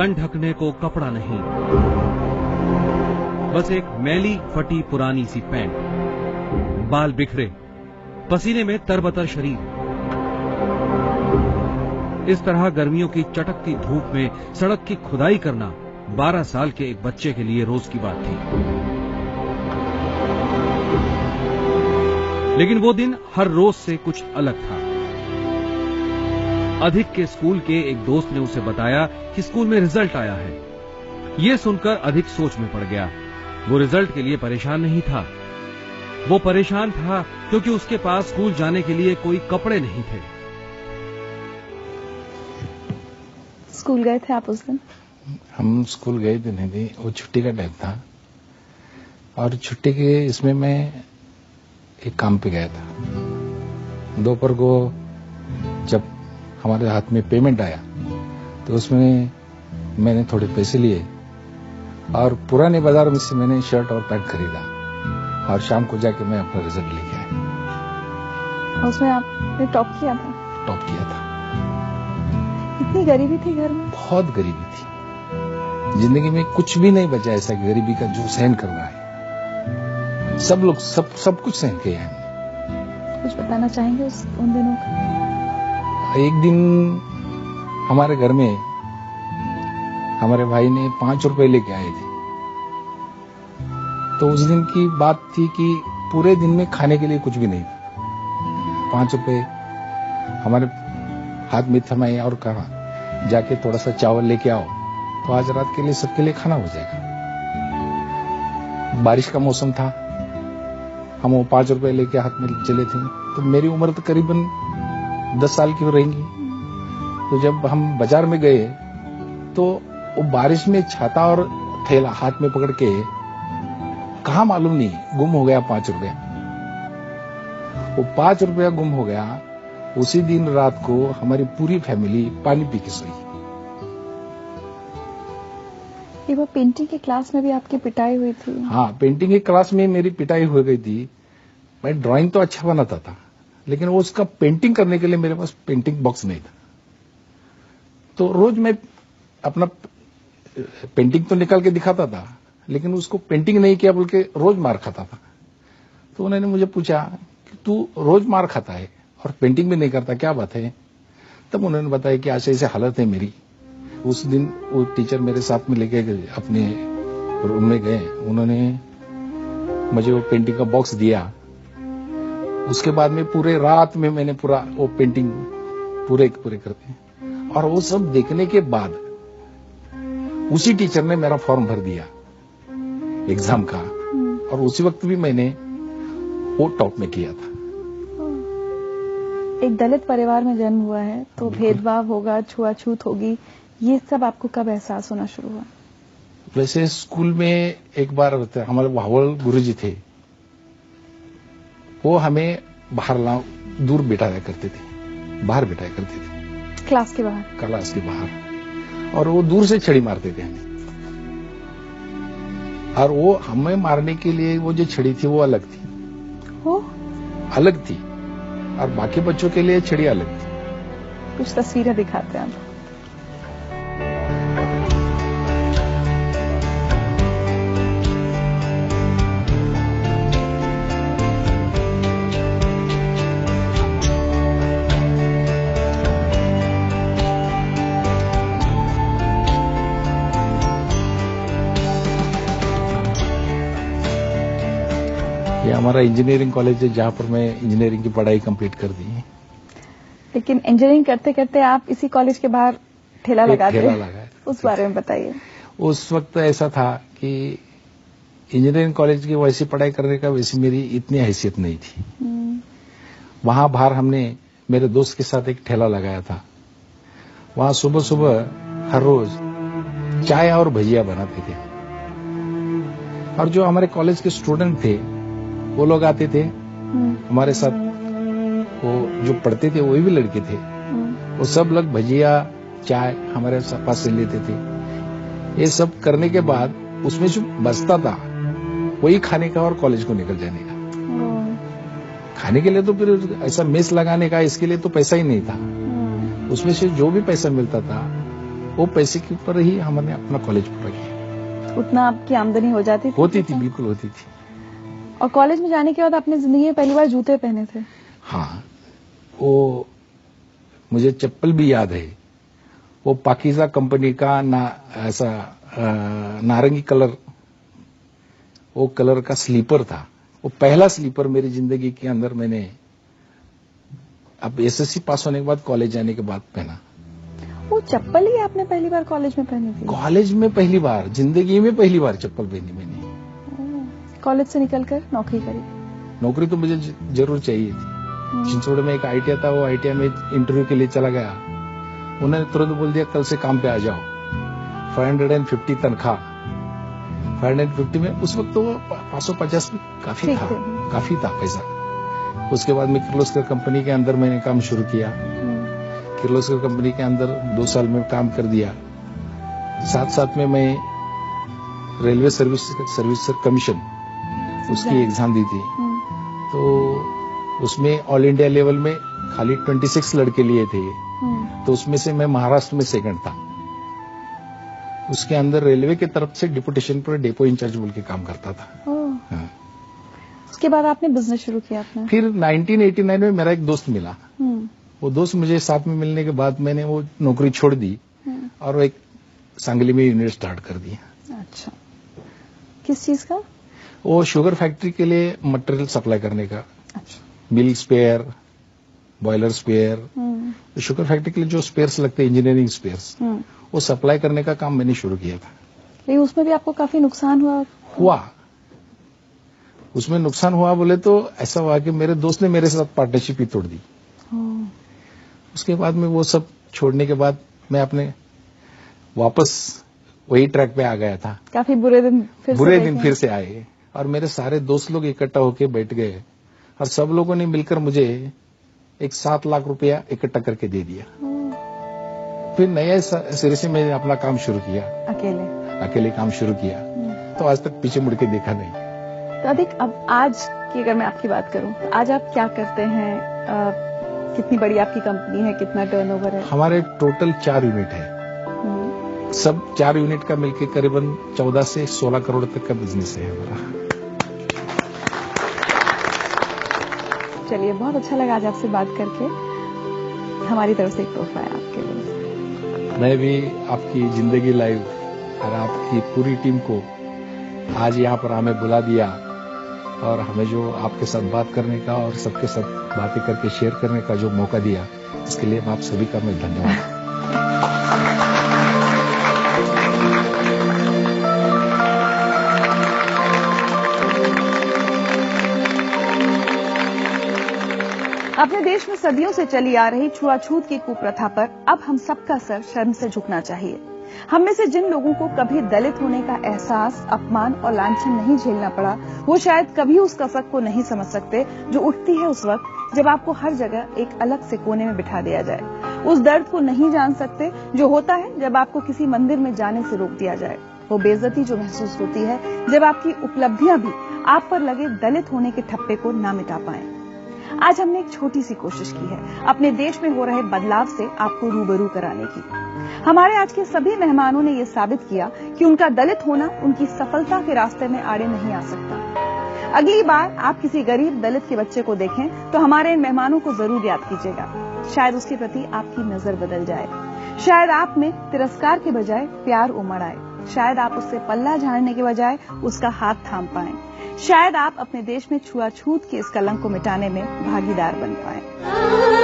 तन ढकने को कपड़ा नहीं, बस एक मैली फटी पुरानी सी पैंट, बाल बिखरे, पसीने में तरबतर शरीर। इस तरह गर्मियों की चटकती धूप में सड़क की खुदाई करना 12 साल के एक बच्चे के लिए रोज की बात थी। लेकिन वो दिन हर रोज से कुछ अलग था। अधिक के स्कूल के एक दोस्त ने उसे बताया कि स्कूल में रिजल्ट आया है। ये सुनकर अधिक सोच में पड़ गया। वो रिजल्ट के लिए परेशान नहीं था, वो परेशान था क्योंकि उसके पास स्कूल जाने के लिए कोई कपड़े नहीं थे। स्कूल गए थे आप उस दिन? हम स्कूल गए थे नहीं थी, वो छुट्टी का टाइम था और छुट्टी के इसमें मैं एक काम पे गया था। दोपहर को जब हमारे हाथ में पेमेंट आया तो उसमें मैंने थोड़े पैसे लिए और पुराने बाजार में से मैंने शर्ट और पैंट खरीदा और शाम को जाके मैं अपना रिजल्ट लेके आया। उसमें आपने टॉप किया था? टॉप किया था। इतनी गरीबी थी घर में? बहुत गरीबी थी। जिंदगी में कुछ भी नहीं बचा ऐसा गरीबी का जो सहन करना है। सब लोग सब कुछ सहन किया है। कुछ बताना चाहेंगे उन दिनों का? एक दिन हमारे घर में हमारे भाई ने 5 रुपए लेके आए थे। तो उस दिन की बात थी कि पूरे दिन में खाने के लिए कुछ भी नहीं था। 5 रुपए हमारे हाथ में थमाए और कहा जाके थोड़ा सा चावल लेके आओ तो आज रात के लिए सबके लिए खाना हो जाएगा। बारिश का मौसम था, हम वो 5 रुपए लेके हाथ में चले थे। तो मेरी उम्र तो करीबन 10 साल की हो रहेंगी। तो जब हम बाजार में गए तो वो बारिश में छाता और थैला हाथ में पकड़ के कहा मालूम नहीं गुम हो गया 5 रुपया। वो 5 रुपया गुम हो गया। उसी दिन रात को हमारी पूरी फैमिली पानी पी के सोई। ये वो पेंटिंग की क्लास में भी आपकी पिटाई हुई थी? हाँ, पेंटिंग की क्लास में मेरी पिटाई हो गई थी। मैं ड्राइंग तो अच्छा बनाता था लेकिन वो उसका पेंटिंग करने के लिए मेरे पास पेंटिंग बॉक्स नहीं था। तो रोज मैं अपना पेंटिंग तो निकाल के दिखाता था लेकिन उसको पेंटिंग नहीं किया बोल के रोज मार खाता था। तो उन्होंने मुझे पूछा कि तू रोज मार खाता है और पेंटिंग भी नहीं करता, क्या बात है? तब उन्होंने बताया कि ऐसे ऐसे हालत है मेरी। उस दिन वो टीचर मेरे साथ में लेके गए, अपने रूम में गए। उन्होंने मुझे वो पेंटिंग का बॉक्स दिया। उसके बाद में पूरे रात में मैंने पूरा वो पेंटिंग पूरे करते। और वो सब देखने के बाद उसी टीचर ने मेरा फॉर्म भर दिया एग्जाम का और उसी वक्त भी मैंने वो टॉप में किया था। एक दलित परिवार में जन्म हुआ है तो भेदभाव होगा, छुआछूत होगी, ये सब आपको कब एहसास होना शुरू हुआ? वैसे स्कूल में एक बार हमारे भावल गुरुजी थे, वो हमें बाहर दूर बिठाया करते थे, बाहर बिठाया करते थे, क्लास के बाहर। क्लास के बाहर। और वो दूर से छड़ी मारते थे हमें। और वो हमें मारने के लिए वो जो छड़ी थी वो अलग थी, अलग थी और बाकी बच्चों के लिए छड़ी अलग थी। कुछ तस्वीरें दिखाते हैं आप। ये हमारा इंजीनियरिंग कॉलेज है जहाँ पर मैं इंजीनियरिंग की पढ़ाई कंप्लीट कर दी है। लेकिन इंजीनियरिंग करते करते आप इसी कॉलेज के बाहर ठेला लगाते हैं, उस बारे में बताइए। उस वक्त ऐसा था कि इंजीनियरिंग कॉलेज की वैसी पढ़ाई करने का वैसी मेरी इतनी हैसियत नहीं थी। वहां बाहर हमने मेरे दोस्त के साथ एक ठेला लगाया था। वहां सुबह सुबह हर रोज चाय और भजिया बनाते थे और जो हमारे कॉलेज के स्टूडेंट थे वो लोग आते थे हमारे साथ। वो जो पढ़ते थे वो भी लड़के थे, वो सब लोग भजिया चाय हमारे पास से लेते थे। ये सब करने के बाद उसमें जो बचता था वही खाने का और कॉलेज को निकल जाने का। खाने के लिए तो फिर ऐसा मेस लगाने का इसके लिए तो पैसा ही नहीं था। उसमें से जो भी पैसा मिलता था वो पैसे के ऊपर ही हमने अपना कॉलेज पूरा किया। उतना आपकी आमदनी हो जाती थी? होती थी, बिल्कुल होती थी। और कॉलेज में जाने के बाद आपने जिंदगी में पहली बार जूते पहने थे? हाँ, वो मुझे चप्पल भी याद है। वो पाकीज़ा कंपनी का ऐसा नारंगी कलर, वो कलर का स्लीपर था। वो पहला स्लीपर मेरी जिंदगी के अंदर मैंने अब एसएससी पास होने के बाद कॉलेज जाने के बाद पहना। वो चप्पल ही आपने पहली बार कॉलेज में पहनी थी? कॉलेज में पहली बार, जिंदगी में पहली बार चप्पल पहनी मैंने। कॉलेज से निकलकर नौकरी करी? नौकरी तो मुझे जरूर चाहिए थी। चिंचोड़ में एक आईटीआई था, वो आईटीआई में इंटरव्यू के लिए चला गया। उन्होंने तुरंत बोल दिया कल से काम पे आ जाओ, 550 तनख्वाह। 550 में उस वक्त तो 550 में काफी था पैसा। उसके बाद में किर्लोस्कर कंपनी के अंदर मैंने काम शुरू किया। किर्लोस्कर कंपनी के अंदर 2 साल में काम कर दिया। साथ में मैं रेलवे सर्विस कमीशन उसकी एग्जाम दी थी। तो उसमें ऑल इंडिया लेवल में खाली 26 लड़के लिए थे, तो उसमें से मैं महाराष्ट्र में सेकंड था। उसके अंदर रेलवे की तरफ से डिपुटेशन पर डेपो इंचार्ज बोल के काम करता था। हाँ। उसके बाद आपने बिजनेस शुरू किया अपना? फिर 1989 में मेरा एक दोस्त मिला। वो दोस्त मुझे साथ में मिलने के बाद मैंने वो नौकरी छोड़ दी और वो एक सांगली में यूनिट स्टार्ट कर दिया। अच्छा, किस चीज का? वो शुगर फैक्ट्री के लिए मटेरियल सप्लाई करने का। अच्छा। Milk spare, boiler spare, sugar factory के लिए जो स्पेयर्स लगते हैं, इंजीनियरिंग स्पेयर्स, वो सप्लाई करने का काम मैंने शुरू किया था। लेकिन उसमें भी आपको काफी नुकसान हुआ? उसमें नुकसान हुआ बोले तो ऐसा हुआ कि मेरे दोस्त ने मेरे साथ पार्टनरशिप ही तोड़ दी। उसके बाद में वो सब छोड़ने के बाद मैं अपने वापस वही ट्रैक पे आ गया था। काफी बुरे दिन फिर से आए और मेरे सारे दोस्त लोग इकट्ठा होके बैठ गए और सब लोगों ने मिलकर मुझे एक 7 लाख रुपया इकट्ठा करके दे दिया। फिर नए सिरे से मैंने अपना काम शुरू किया। अकेले काम शुरू किया, तो आज तक पीछे मुड़ के देखा नहीं। तो अब आज की अगर मैं आपकी बात करूं तो आज आप क्या करते हैं? कितनी बड़ी आपकी कंपनी है, कितना टर्नओवर है? हमारे टोटल 4 यूनिट है। सब 4 यूनिट का मिलकर करीबन 14 से 16 करोड़ तक का बिजनेस है हमारा। चलिए, बहुत अच्छा लगा आज आपसे बात करके। हमारी तरफ से एक तोहफा है आपके लिए। मैं भी आपकी जिंदगी लाइव और आपकी पूरी टीम को आज यहाँ पर हमें बुला दिया और हमें जो आपके साथ बात करने का और सबके साथ बातें करके शेयर करने का जो मौका दिया, इसके लिए आप सभी का मैं धन्यवाद। अपने देश में सदियों से चली आ रही छुआछूत की कुप्रथा पर अब हम सबका सर शर्म से झुकना चाहिए। हम में से जिन लोगों को कभी दलित होने का एहसास, अपमान और लांछन नहीं झेलना पड़ा, वो शायद कभी उस कसक को नहीं समझ सकते जो उठती है उस वक्त जब आपको हर जगह एक अलग से कोने में बिठा दिया जाए। उस दर्द को नहीं जान सकते जो होता है जब आपको किसी मंदिर में जाने से रोक दिया जाए। वो बेइज्जती जो महसूस होती है जब आपकी उपलब्धियां भी आप पर लगे दलित होने के ठप्पे को ना मिटा पाए। आज हमने एक छोटी सी कोशिश की है अपने देश में हो रहे बदलाव से आपको रूबरू कराने की। हमारे आज के सभी मेहमानों ने यह साबित किया कि उनका दलित होना उनकी सफलता के रास्ते में आड़े नहीं आ सकता। अगली बार आप किसी गरीब दलित के बच्चे को देखें तो हमारे इन मेहमानों को जरूर याद कीजिएगा। शायद उसके प्रति आपकी नजर बदल जाए, शायद आप में तिरस्कार के बजाय प्यार उमड़ आए, शायद आप उससे पल्ला झाड़ने के बजाय उसका हाथ थाम पाएं, शायद आप अपने देश में छुआछूत के इस कलंक को मिटाने में भागीदार बन पाएं।